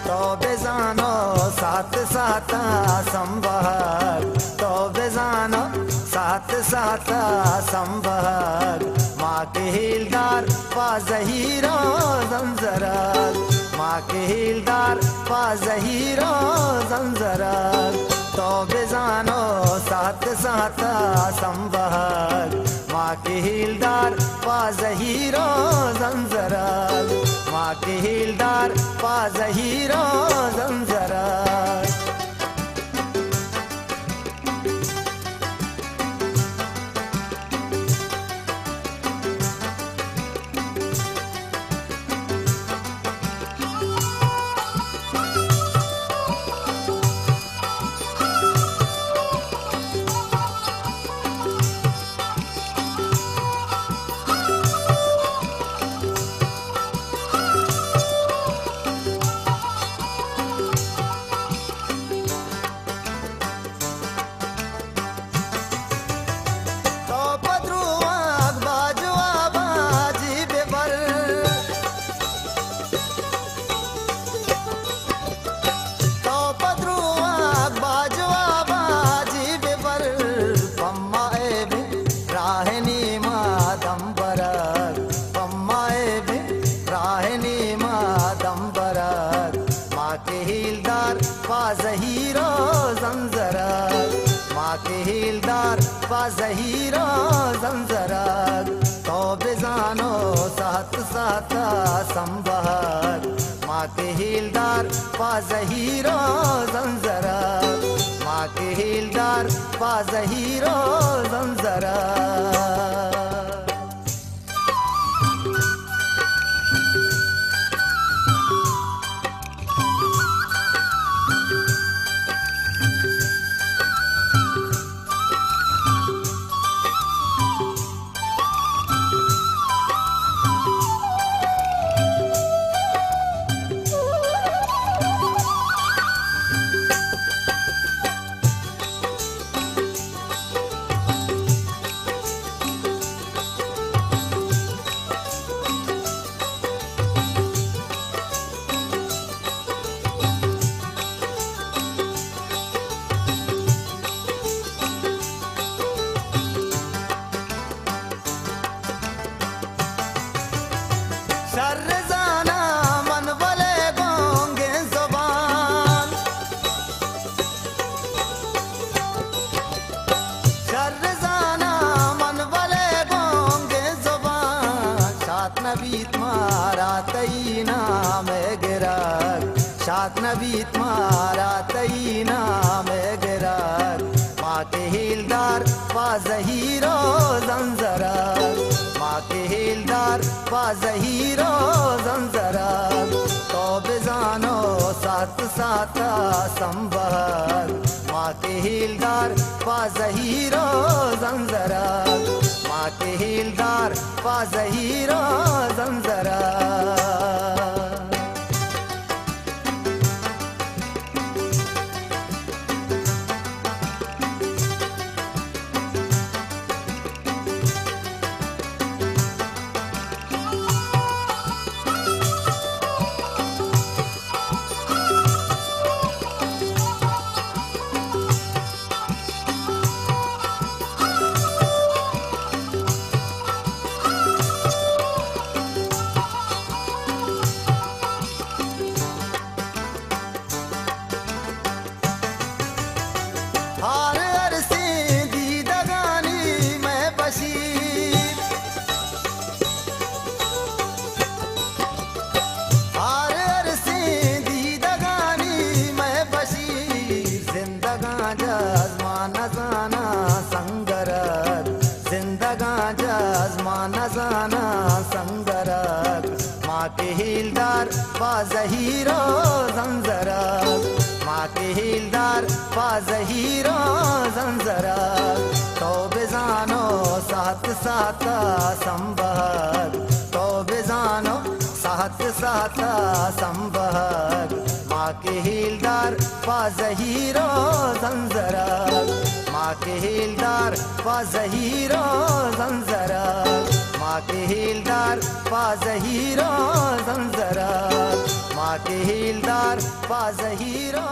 तो बेजानो साथ साथ संबहर तो बेजानो साथ साथ संबहर माँ के हिलदार पाजहीरो जंजरल माँ के हिलदार पाजहीरो जंजरल तो बेजानो साथ साथ संबहर माँ के हिलदार पाजहीरो जंजरल माँ के हिलदार पाजहीरो जंजरल पाजहीरो जंजरल माँ के हिलदार पाजहीरो जंजरल तो बेजानो साथ साथ संबहर माँ के हिलदार पाजहीरो जंजरल माँ के हिलदार पाजहीरो जंजरल शर्रजाना मन वाले गोंगे ज़ुबान शर्रजाना मन वाले गोंगे ज़ुबान शात नबीत मारा तई नाम गिरर शात नबीत मारा तई नाम गिरर माँ के हिलदार पाजहीरो जंजरल माँ के हिलदार पाजहीरो जंजरल तो बेजानो साथ साथ संबहर माँ के हिलदार पाजहीरो जंजरल माँ के हिलदार पाजहीरो जंजरल नजाना संगरक माँ के हिलदार पाजहीरो जंजरक माँ के हिलदार पाजहीरो जंजरक तो बेजानो साथ साथ संबहर तो बेजानो साथ साथ संबहर माँ के हिलदार पाजहीरो जंजरक माँ के हिलदार पाजहीरो जंजरक माँ के हिलदार पाजहीरो जंजरा, माँ के हिलदार पाजहीरो